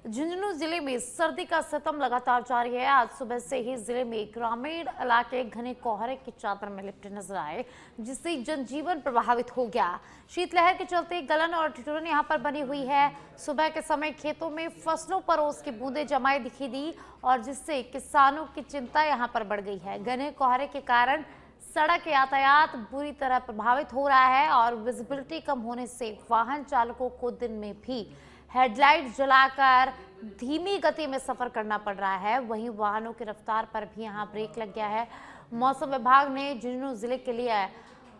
झुंझुनू जिले में सर्दी का सितम लगातार जारी है। आज सुबह से ही जिले में ग्रामीण इलाके घने कोहरे की चादर में लिपटे नजर आए, जिससे जनजीवन प्रभावित हो गया। शीतलहर के चलते गलन और ठिठुरन यहां पर बनी हुई है। सुबह के समय खेतों में फसलों पर ओस की बूंदें जमाई दिखी दी और जिससे किसानों की चिंता यहां पर बढ़ गई है। घने कोहरे के कारण सड़क यातायात बुरी तरह प्रभावित हो रहा है और विजिबिलिटी कम होने से वाहन चालकों को दिन में भी हेडलाइट जलाकर धीमी गति में सफर करना पड़ रहा है। वहीं वाहनों की रफ्तार पर भी यहां ब्रेक लग गया है। मौसम विभाग ने झुंझुनू जिले के लिए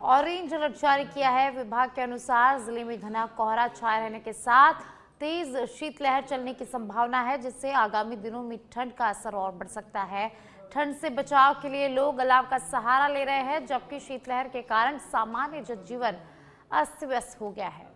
ऑरेंज अलर्ट जारी किया है। विभाग के अनुसार जिले में घना कोहरा छाए रहने के साथ तेज शीतलहर चलने की संभावना है, जिससे आगामी दिनों में ठंड का असर और बढ़ सकता है। ठंड से बचाव के लिए लोग अलाव का सहारा ले रहे हैं, जबकि शीतलहर के कारण सामान्य जनजीवन अस्त व्यस्त हो गया है।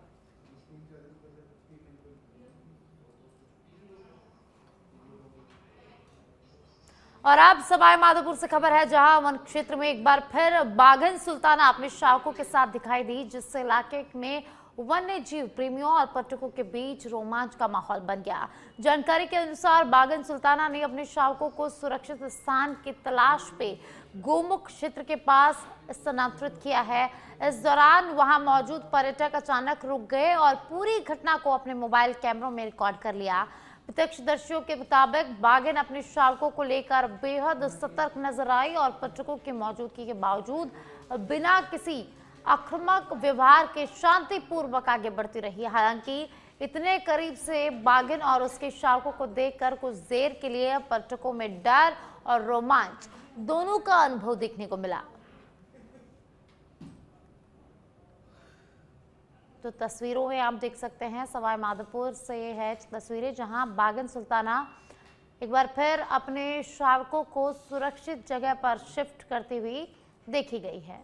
और अब सवाई माधोपुर से खबर है, जहां वन क्षेत्र में एक बार फिर बाघन सुल्ताना अपने शावकों के साथ दिखाई दी, जिससे इलाके में वन्य जीव प्रेमियों और पर्यटकों के बीच रोमांच का माहौल बन गया। जानकारी के अनुसार बाघन सुल्ताना ने अपने शावकों को सुरक्षित स्थान की तलाश पे गोमुख क्षेत्र के पास स्थानांतरित किया है। इस दौरान वहां मौजूद पर्यटक अचानक रुक गए और पूरी घटना को अपने मोबाइल कैमरों में रिकॉर्ड कर लिया। प्रत्यक्षदर्शियों के मुताबिक बाघिन अपने शावकों को लेकर बेहद सतर्क नजर आई और पर्यटकों की मौजूदगी के बावजूद बिना किसी आक्रामक व्यवहार के शांतिपूर्वक आगे बढ़ती रही। हालांकि इतने करीब से बाघिन और उसके शावकों को देखकर कुछ देर के लिए पर्यटकों में डर और रोमांच दोनों का अनुभव देखने को मिला। तो तस्वीरों में आप देख सकते हैं, सवाई माधोपुर से है तस्वीरें, जहां बाघन सुल्ताना एक बार फिर अपने शावकों को सुरक्षित जगह पर शिफ्ट करती हुई देखी गई है।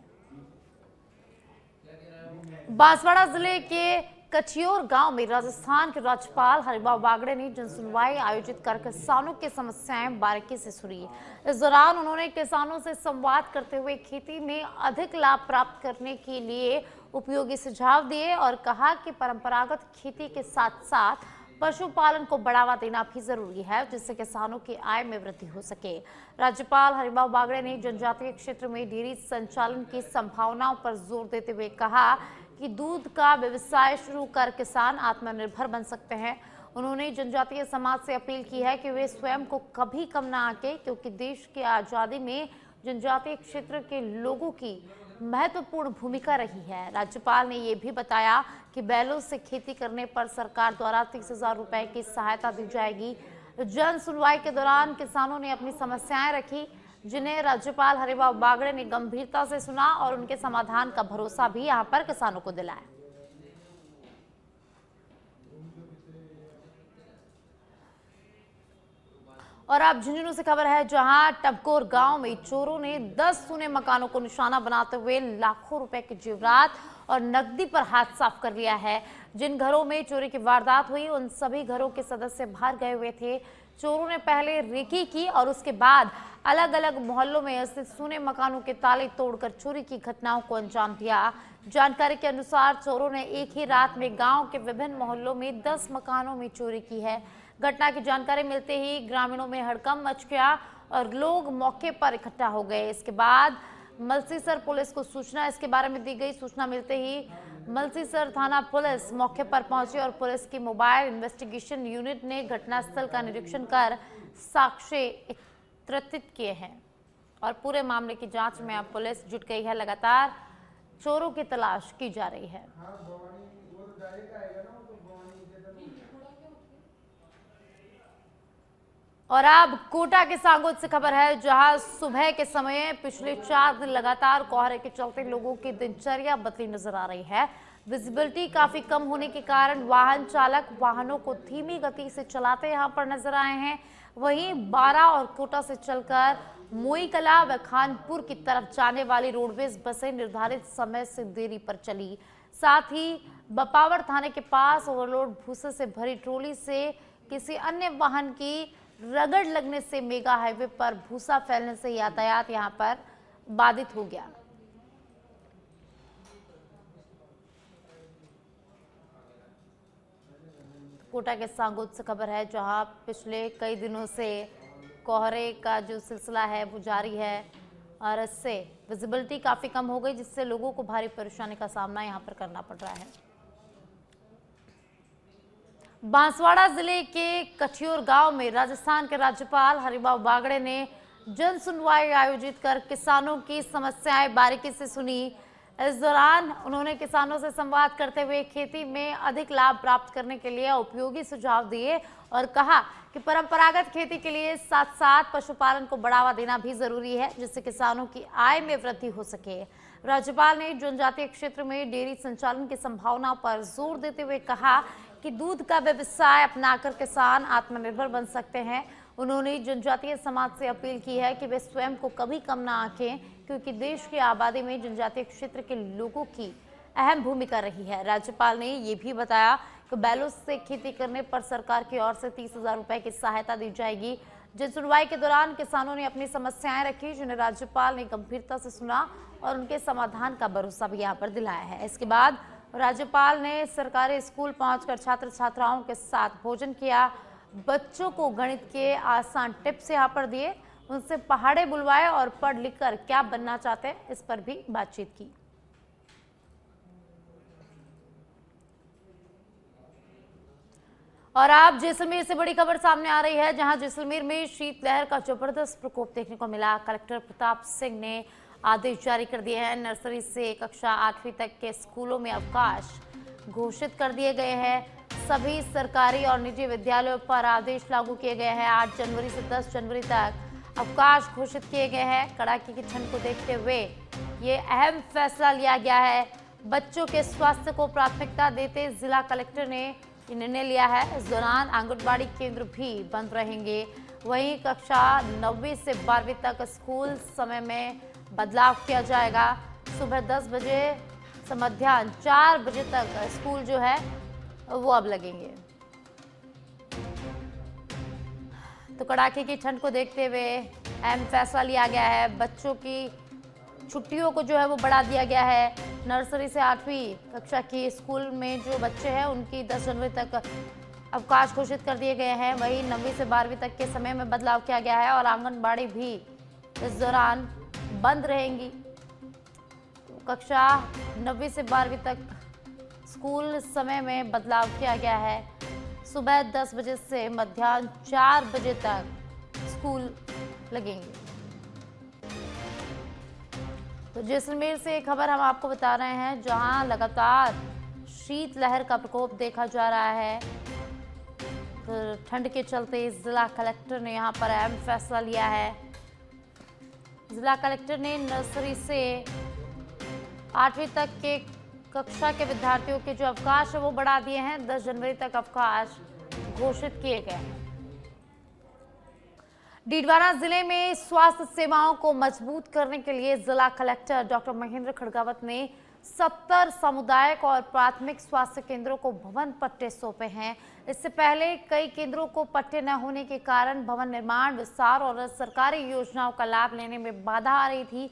बांसवाड़ा जिले के कचियोर गांव में राजस्थान के राज्यपाल हरिभाऊ बागड़े ने जनसुनवाई आयोजित कर किसानों की समस्याएं बारीकी से सुनी। इस दौरान उन्होंने किसानों से संवाद करते हुए खेती में अधिक लाभ प्राप्त करने के लिए उपयोगी सुझाव दिए और कहा कि परंपरागत खेती के साथ साथ पशुपालन को बढ़ावा देना भी जरूरी है, जिससे किसानों की आय में वृद्धि हो सके। राज्यपाल हरिभाऊ बागड़े ने जनजातीय क्षेत्र में डेयरी संचालन की संभावनाओं पर जोर देते हुए कहा कि दूध का व्यवसाय शुरू कर किसान आत्मनिर्भर बन सकते हैं। उन्होंने जनजातीय समाज से अपील की है कि वे स्वयं को कभी कम ना आंके, क्योंकि देश की आजादी में जनजातीय क्षेत्र के लोगों की महत्वपूर्ण भूमिका रही है। राज्यपाल ने यह भी बताया कि बैलों से खेती करने पर सरकार द्वारा 30,000 रुपए की सहायता दी जाएगी। जन सुनवाई के दौरान किसानों ने अपनी समस्याएं रखी, जिन्हें राज्यपाल हरिभाऊ बागड़े ने गंभीरता से सुना और उनके समाधान का भरोसा भी यहां पर किसानों को दिलाया। और अब झुंझुनू से खबर है, जहां टबकोर गांव में चोरों ने 10 सूने मकानों को निशाना बनाते हुए लाखों रुपए के जेवरात और नकदी पर हाथ साफ कर लिया है। जिन घरों में चोरी की वारदात हुई उन सभी घरों के सदस्य बाहर गए हुए थे। चोरों ने पहले रेकी की और उसके बाद अलग अलग मोहल्लों में स्थित सूने मकानों के ताले तोड़कर चोरी की घटनाओं को अंजाम दिया। जानकारी के अनुसार चोरों ने एक ही रात में गांव के विभिन्न मोहल्लों में 10 मकानों में चोरी की है। घटना की जानकारी मिलते ही ग्रामीणों में हड़कंप मच गया और लोग मौके पर इकट्ठा हो गए। इसके बाद मलसीसर पुलिस को सूचना इसके बारे में दी गई। सूचना मिलते ही मलसीसर थाना पुलिस मौके पर पहुंची और पुलिस की मोबाइल इन्वेस्टिगेशन यूनिट ने घटनास्थल का निरीक्षण कर साक्ष्य एकत्रित किए हैं और पूरे मामले की जांच में अब पुलिस जुट गई है। लगातार चोरों की तलाश की जा रही है। और अब कोटा के सांगोद से खबर है, जहां सुबह के समय पिछले 4 दिन लगातार कोहरे के चलते लोगों की दिनचर्या बदली नजर आ रही है। विजिबिलिटी काफी कम होने के कारण वाहन चालक वाहनों को धीमी गति से चलाते यहां पर नजर आए हैं। वहीं बारा और कोटा से चलकर मोईकला व खानपुर की तरफ जाने वाली रोडवेज बसें निर्धारित समय से देरी पर चली। साथ ही बपावर थाने के पास ओवरलोड भूसे से भरी ट्रोली से किसी अन्य वाहन की रगड़ लगने से मेगा हाईवे पर भूसा फैलने से यातायात यहां पर बाधित हो गया। कोटा के सांगोद से खबर है, जहां पिछले कई दिनों से कोहरे का जो सिलसिला है वो जारी है और इससे विजिबिलिटी काफी कम हो गई, जिससे लोगों को भारी परेशानी का सामना यहां पर करना पड़ रहा है। बांसवाड़ा जिले के कठियोर गांव में राजस्थान के राज्यपाल हरिभाऊ बागड़े ने जन सुनवाई आयोजित कर किसानों की समस्याएं बारीकी से सुनी। इस दौरान उन्होंने किसानों से संवाद करते हुए खेती में अधिक लाभ प्राप्त करने के लिए उपयोगी सुझाव दिए और कहा कि परंपरागत खेती के लिए साथ साथ पशुपालन को बढ़ावा देना भी जरूरी है, जिससे किसानों की आय में वृद्धि हो सके। राज्यपाल ने जनजातीय क्षेत्र में डेयरी संचालन की संभावना पर जोर देते हुए कहा कि दूध का व्यवसाय अपनाकर किसान आत्मनिर्भर बन सकते हैं। उन्होंने जनजातीय समाज से अपील की है कि वे स्वयं को कभी कम ना आंकें, क्योंकि देश की आबादी में जनजातीय क्षेत्र के लोगों की अहम भूमिका रही है। राज्यपाल ने ये भी बताया कि बैलों से खेती करने पर सरकार की ओर से 30,000 रुपए की सहायता दी जाएगी। जन सुनवाई के दौरान किसानों ने अपनी समस्याएं रखी, जिन्हें राज्यपाल ने गंभीरता से सुना और उनके समाधान का भरोसा भी यहाँ पर दिलाया है। इसके बाद राज्यपाल ने सरकारी स्कूल पहुंचकर छात्र छात्राओं के साथ भोजन किया, बच्चों को गणित के आसान टिप्स यहाँ पर दिए, उनसे पहाड़े बुलवाए और पढ़ लिख कर क्या बनना चाहते हैं इस पर भी बातचीत की। और आप जैसलमेर से बड़ी खबर सामने आ रही है, जहां जैसलमेर में शीतलहर का जबरदस्त प्रकोप देखने को मिला। कलेक्टर प्रताप सिंह ने आदेश जारी कर दिए हैं। नर्सरी से कक्षा 8वीं तक के स्कूलों में अवकाश घोषित कर दिए गए हैं। सभी सरकारी और निजी विद्यालयों पर आदेश लागू किए गए हैं। 8 जनवरी से 10 जनवरी तक अवकाश घोषित किए गए हैं। कड़ाके की ठंड को देखते हुए ये अहम फैसला लिया गया है। बच्चों के स्वास्थ्य को प्राथमिकता देते जिला कलेक्टर ने निर्णय लिया है। इस दौरान आंगनबाड़ी केंद्र भी बंद रहेंगे। वहीं कक्षा 9वीं से 12वीं तक स्कूल समय में बदलाव किया जाएगा। सुबह 10 बजे से मध्याह्न 4 बजे तक स्कूल जो है वो अब लगेंगे। तो कड़ाके की ठंड को देखते हुए अहम फैसला लिया गया है। बच्चों की छुट्टियों को जो है वो बढ़ा दिया गया है। नर्सरी से 8वीं कक्षा की स्कूल में जो बच्चे हैं उनकी 10 जनवरी तक अवकाश घोषित कर दिए गए हैं। वहीं 9वीं से 12वीं तक के समय में बदलाव किया गया है और आंगनबाड़ी भी इस दौरान बंद रहेंगी। कक्षा 9वीं से 12वीं तक स्कूल समय में बदलाव किया गया है। सुबह 10 बजे से मध्याह्न 4 बजे तक स्कूल लगेंगे। तो जैसलमेर से एक खबर हम आपको बता रहे हैं, जहां लगातार शीतलहर का प्रकोप देखा जा रहा है। तो ठंड के चलते जिला कलेक्टर ने यहां पर अहम फैसला लिया है। जिला कलेक्टर ने नर्सरी से 8वीं तक के कक्षा के विद्यार्थियों के जो अवकाश है वो बढ़ा दिए हैं। 10 जनवरी तक अवकाश घोषित किए गए हैं। डीडवाना जिले में स्वास्थ्य सेवाओं को मजबूत करने के लिए जिला कलेक्टर डॉक्टर महेंद्र खड़गावत ने 70 सामुदायिक और प्राथमिक स्वास्थ्य केंद्रों को भवन पट्टे सौंपे हैं। इससे पहले कई केंद्रों को पट्टे न होने के कारण भवन निर्माण, विस्तार और सरकारी योजनाओं का लाभ लेने में बाधा आ रही थी।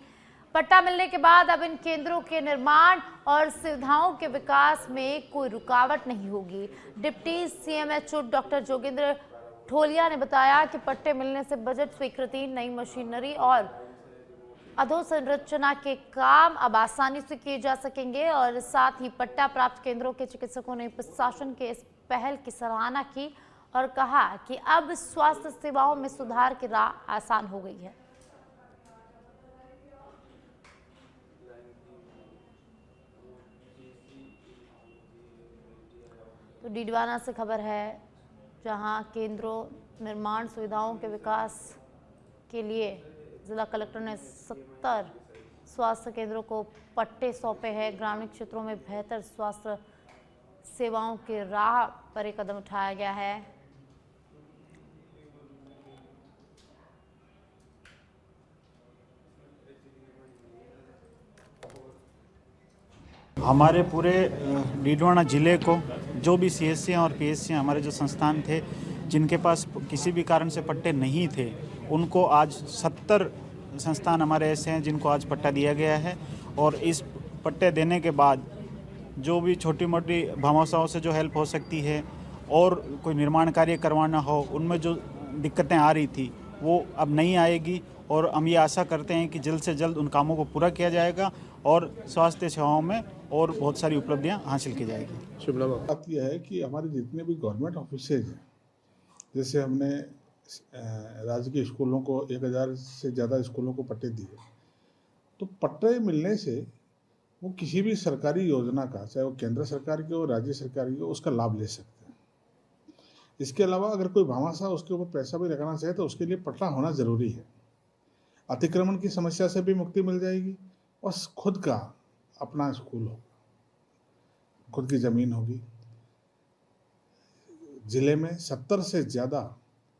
पट्टा मिलने के बाद अब इन केंद्रों के निर्माण और सुविधाओं के विकास में कोई रुकावट नहीं होगी। डिप्टी सीएमएचओ डॉक्टर जोगेंद्र ठोलिया ने बताया कि पट्टे मिलने से बजट स्वीकृति, नई मशीनरी और अधोसंरचना के काम अब आसानी से किए जा सकेंगे और साथ ही पट्टा प्राप्त केंद्रों के चिकित्सकों ने प्रशासन के इस पहल की सराहना की और कहा कि अब स्वास्थ्य सेवाओं में सुधार की राह आसान हो गई है। तो डीडवाना से खबर है, जहां केंद्रों निर्माण सुविधाओं के विकास के लिए जिला कलेक्टर ने 70 स्वास्थ्य केंद्रों को पट्टे सौंपे हैं। ग्रामीण क्षेत्रों में बेहतर स्वास्थ्य सेवाओं की राह पर एक कदम उठाया गया है। हमारे पूरे डीडवाना ज़िले को जो भी सीएससी और पीएससी हमारे जो संस्थान थे जिनके पास किसी भी कारण से पट्टे नहीं थे, उनको आज 70 संस्थान हमारे ऐसे हैं जिनको आज पट्टा दिया गया है। और इस पट्टे देने के बाद जो भी छोटी मोटी भामाशाहों से जो हेल्प हो सकती है और कोई निर्माण कार्य करवाना हो, उनमें जो दिक्कतें आ रही थी वो अब नहीं आएगी और हम ये आशा करते हैं कि जल्द से जल्द उन कामों को पूरा किया जाएगा और स्वास्थ्य सेवाओं में और बहुत सारी उपलब्धियां हासिल की जाएगी। शिमला में बात यह है कि हमारे जितने भी गवर्नमेंट ऑफिसेज हैं, जैसे हमने राज्य के स्कूलों को 1000 से ज़्यादा स्कूलों को पट्टे दिए, तो पट्टे मिलने से वो किसी भी सरकारी योजना का, चाहे वो केंद्र सरकार की हो, राज्य सरकार की हो, उसका लाभ ले सकते हैं। इसके अलावा अगर कोई भामाशाह उसके ऊपर पैसा भी लगाना चाहे तो उसके लिए पट्टा होना ज़रूरी है। अतिक्रमण की समस्या से भी मुक्ति मिल जाएगी और खुद का अपना स्कूल होगा, खुद की ज़मीन होगी। ज़िले में 70 से ज़्यादा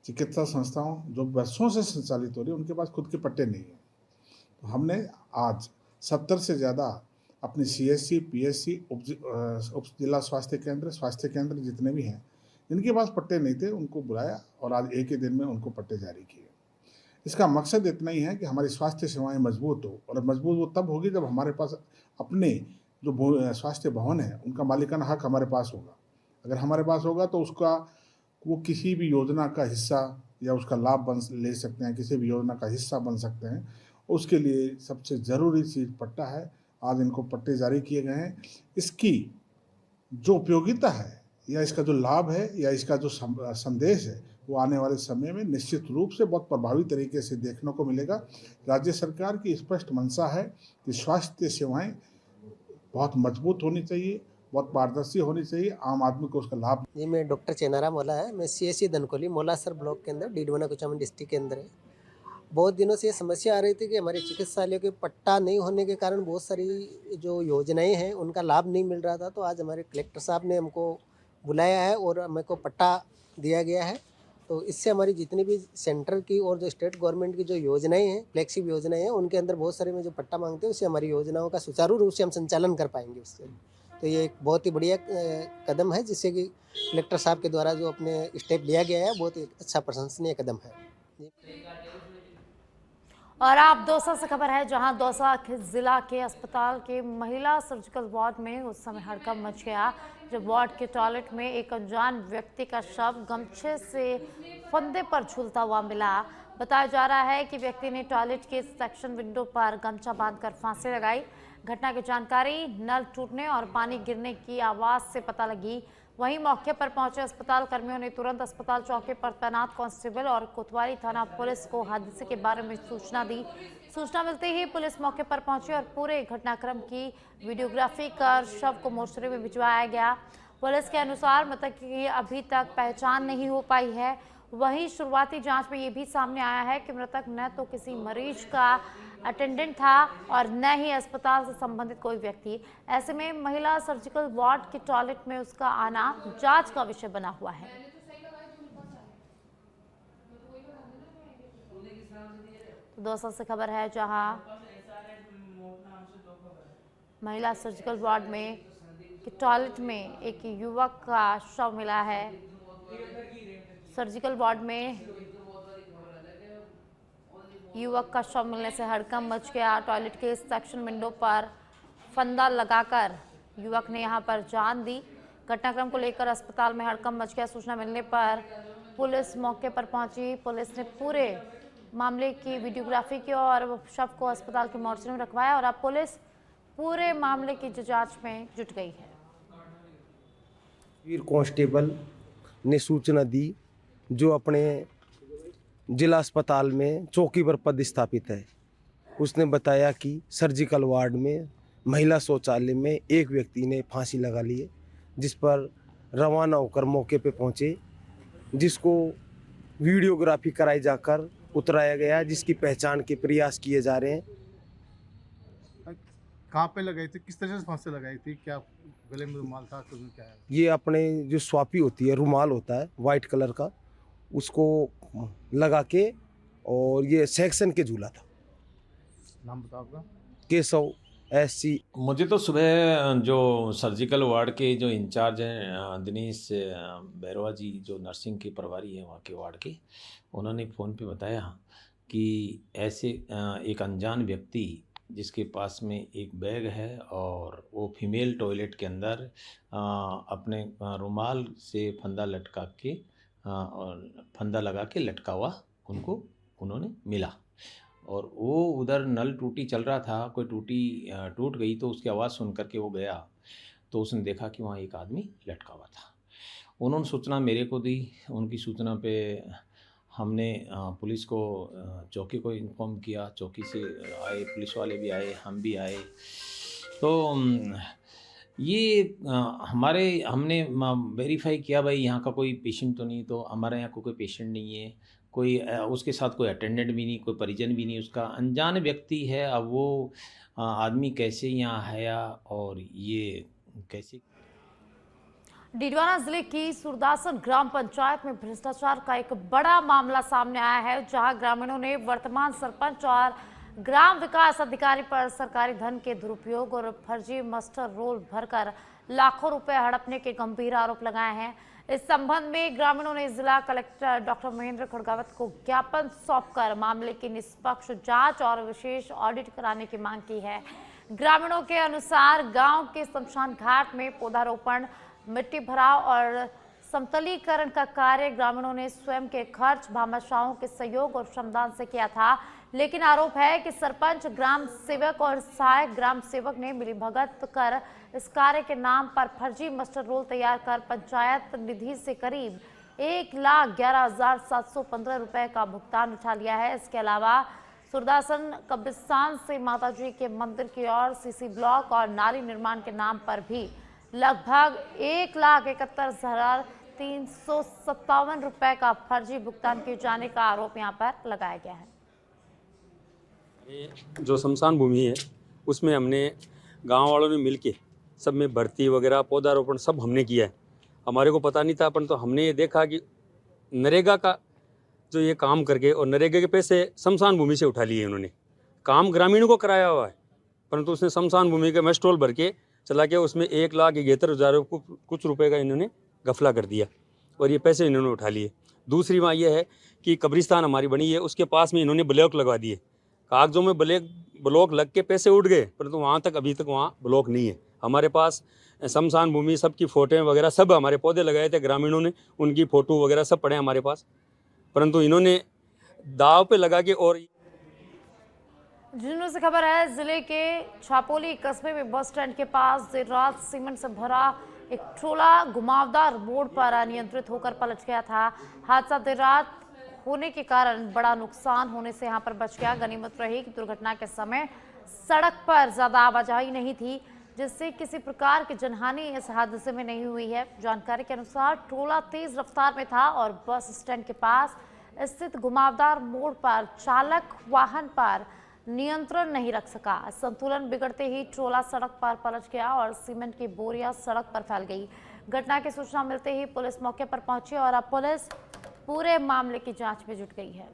चिकित्सा संस्थाओं जो वर्षों से संचालित हो रही है, उनके पास खुद के पट्टे नहीं हैं। तो हमने आज 70 से ज़्यादा अपनी CSC, PSC, उप जिला स्वास्थ्य केंद्र जितने भी हैं, जिनके पास पट्टे नहीं थे, उनको बुलाया और आज एक ही दिन में उनको पट्टे जारी किए। इसका मकसद इतना ही है कि हमारी स्वास्थ्य सेवाएं मजबूत हो, और मजबूत वो तब होगी जब हमारे पास अपने जो स्वास्थ्य भवन है उनका मालिकाना हक हमारे पास होगा। अगर हमारे पास होगा तो उसका वो किसी भी योजना का हिस्सा या उसका लाभ ले सकते हैं, किसी भी योजना का हिस्सा बन सकते हैं। उसके लिए सबसे ज़रूरी चीज़ पट्टा है। आज इनको पट्टे जारी किए गए हैं। इसकी जो उपयोगिता है या इसका जो लाभ है या इसका जो संदेश है, वो आने वाले समय में निश्चित रूप से बहुत प्रभावी तरीके से देखने को मिलेगा। राज्य सरकार की स्पष्ट मंशा है कि स्वास्थ्य सेवाएं बहुत मजबूत होनी चाहिए, बहुत पारदर्शी होनी चाहिए, आम आदमी को उसका लाभ। जी, मैं डॉक्टर चेनाराम मोला है। मैं CSC धनकोली मोलासर ब्लॉक के अंदर डीडवाना कुचामन डिस्ट्रिक्ट के अंदर है। बहुत दिनों से ये समस्या आ रही थी कि हमारे चिकित्सालयों के पट्टा नहीं होने के कारण बहुत सारी जो योजनाएं हैं उनका लाभ नहीं मिल रहा था। तो आज हमारे कलेक्टर साहब ने हमको बुलाया है और मेरे को पट्टा दिया गया है। तो इससे हमारी जितनी भी सेंटर की और जो स्टेट गवर्नमेंट की जो योजनाएं हैं, फ्लैगशिप योजनाएं हैं, उनके अंदर बहुत सारे में जो पट्टा मांगते हैं उससे हमारी योजनाओं का सुचारू रूप से हम संचालन कर पाएंगे उससे। तो ये एक बहुत ही बढ़िया कदम है जिससे कि कलेक्टर साहब के द्वारा जो अपने स्टेप लिया गया है, बहुत ही अच्छा प्रशंसनीय कदम है। और आप दौसा से खबर है, जहां दौसा जिला के अस्पताल के महिला सर्जिकल वार्ड में उस समय हड़कंप मच गया जब वार्ड के टॉयलेट में एक अनजान व्यक्ति का शव गमछे से फंदे पर झूलता हुआ मिला। बताया जा रहा है कि व्यक्ति ने टॉयलेट के सेक्शन विंडो पर गमछा बांधकर फांसी लगाई। घटना की जानकारी नल टूटने और पानी गिरने की आवाज से पता लगी। वहीं मौके पर पहुंचे अस्पताल कर्मियों ने तुरंत अस्पताल चौकी पर तैनात कांस्टेबल और कोतवाली थाना पुलिस को हादसे के बारे में सूचना दी। सूचना मिलते ही पुलिस मौके पर पहुंची और पूरे घटनाक्रम की वीडियोग्राफी कर शव को मोर्चरी में भिजवाया गया। पुलिस के अनुसार मृतक की अभी तक पहचान नहीं हो पाई है। वहीं शुरुआती जांच में ये भी सामने आया है कि मृतक न तो किसी मरीज का अटेंडेंट था और न ही अस्पताल से संबंधित कोई व्यक्ति। ऐसे में महिला सर्जिकल वार्ड के टॉयलेट में उसका आना जांच का विषय बना हुआ है। तो दौसा से खबर है, जहां महिला सर्जिकल वार्ड में के टॉयलेट में एक युवक का शव मिला है। सर्जिकल वार्ड में युवक का शव मिलने से हड़कंप मच गया। टॉयलेट के सेक्शन विंडो पर फंदा लगाकर युवक ने यहां पर जान दी। घटनाक्रम को लेकर अस्पताल में हड़कंप मच गया। सूचना मिलने पर पुलिस मौके पर पहुंची। पुलिस ने पूरे मामले की वीडियोग्राफी की और शव को अस्पताल के मोर्चरी में रखवाया और अब पुलिस पूरे मामले की जांच में जुट गई है। वीर कांस्टेबल ने सूचना दी जो अपने जिला अस्पताल में चौकी पर पदस्थापित है। उसने बताया कि सर्जिकल वार्ड में महिला शौचालय में एक व्यक्ति ने फांसी लगा ली है, जिस पर रवाना होकर मौके पे पहुंचे, जिसको वीडियोग्राफी कराई जाकर उतराया गया, जिसकी पहचान के प्रयास किए जा रहे हैं। कहाँ पे लगाई थी, किस तरह से फांसी लगाई थी, क्या गले में रुमाल था, तुम्हें क्या है? ये अपने जो स्वापी होती है, रुमाल होता है वाइट कलर का, उसको लगा के और ये सेक्शन के झूला था। नाम बताओ आपका? केशव SC। मुझे तो सुबह जो सर्जिकल वार्ड के जो इंचार्ज हैं दिनेश बैरवा जी, जो नर्सिंग के प्रभारी हैं वहाँ के वार्ड के, उन्होंने फ़ोन पे बताया कि ऐसे एक अनजान व्यक्ति जिसके पास में एक बैग है और वो फीमेल टॉयलेट के अंदर अपने रुमाल से फंदा लटका के और फंदा लगा के लटका हुआ उनको उन्होंने मिला। और वो उधर नल टूटी चल रहा था, कोई टूटी टूट गई तो उसकी आवाज़ सुन करके वो गया तो उसने देखा कि वहाँ एक आदमी लटका हुआ था। उन्होंने सूचना मेरे को दी। उनकी सूचना पे हमने पुलिस को चौकी को इन्फॉर्म किया। चौकी से आए, पुलिस वाले भी आए, हम भी आए। तो ये हमने वेरीफाई किया भाई यहाँ का कोई पेशेंट तो नहीं, तो हमारे यहाँ कोई पेशेंट नहीं है, कोई उसके साथ कोई अटेंडेंट भी नहीं, कोई परिजन भी नहीं, उसका अनजान व्यक्ति है। अब वो आदमी कैसे यहाँ आया और ये कैसे। डीडवाना जिले की सुरदासन ग्राम पंचायत में भ्रष्टाचार का एक बड़ा मामला सामने आया है, जहां ग्रामीणों ने वर्तमान सरपंच और ग्राम विकास अधिकारी पर सरकारी धन के दुरुपयोग और फर्जी मास्टर रोल भरकर लाखों रुपए हड़पने के गंभीर आरोप लगाए हैं। इस संबंध में ग्रामीणों ने जिला कलेक्टर डॉक्टर महेंद्र खड़गावत को ज्ञापन सौंपकर मामले की निष्पक्ष जांच और विशेष ऑडिट कराने की मांग की है। ग्रामीणों के अनुसार गांव के शमशान घाट में पौधारोपण, मिट्टी भराव और समतलीकरण का कार्य ग्रामीणों ने स्वयं के खर्च, भामाशाहों के सहयोग और श्रमदान से किया था। लेकिन आरोप है कि सरपंच, ग्राम सेवक और सहायक ग्राम सेवक ने मिलीभगत कर इस कार्य के नाम पर फर्जी मास्टर रोल तैयार कर पंचायत निधि से करीब 1,11,715 रुपए का भुगतान उठा लिया है। इसके अलावा सुरदासन कब्रिस्तान से माताजी के मंदिर की ओर सीसी ब्लॉक और नाली निर्माण के नाम पर भी लगभग 1,71,357 रुपए का फर्जी भुगतान किए जाने का आरोप यहां पर लगाया गया है। जो शमशान भूमि है उसमें हमने गांव वालों ने मिलके सब में भर्ती वगैरह, पौधारोपण सब हमने किया है। हमारे को पता नहीं था, परंतु हमने ये देखा कि नरेगा का जो ये काम करके और नरेगा के पैसे शमशान भूमि से उठा लिए इन्होंने। काम ग्रामीणों को कराया हुआ है, परंतु उसने शमशान भूमि के मेस्ट्रोल भर के चला के उसमें 1,71,000 कुछ रुपए का इन्होंने गफला कर दिया और ये पैसे इन्होंने उठा लिए। दूसरी बात यह है कि कब्रिस्तान हमारी बनी है, उसके पास में इन्होंने ब्लॉक लगवा दिए। कागजों में ब्लॉक लग के पैसे उठ गए, परंतु वहाँ तक अभी तक वहाँ ब्लॉक नहीं है। हमारे पास शमशान भूमि सबकी फ़ोटो वगैरह सब हमारे पौधे लगाए थे ग्रामीणों ने, उनकी फ़ोटो वगैरह सब पड़े हमारे पास, परंतु इन्होंने दाव पे लगा के। और जिन्होंने से खबर है, जिले के छापोली कस्बे में बस स्टैंड के पास देर रात सीमेंट से भरा एक ट्रोला घुमावदार मोड़ पर अनियंत्रित होकर पलट गया था। हादसा देर रात होने के कारण बड़ा नुकसान होने से यहां पर बच गया। गनीमत रही कि दुर्घटना के समय सड़क पर ज्यादा आवाजाही नहीं थी, जिससे किसी प्रकार की जनहानि इस हादसे में नहीं हुई है। जानकारी के अनुसार ट्रोला तेज रफ्तार में था और बस स्टैंड के पास स्थित घुमावदार मोड़ पर चालक वाहन पर नियंत्रण नहीं रख सका। संतुलन बिगड़ते ही ट्रोला सड़क पर पलट गया और सीमेंट की बोरियां सड़क पर फैल गई। घटना की सूचना मिलते ही पुलिस मौके पर पहुंची और अब पुलिस पूरे मामले की जांच में जुट गई है।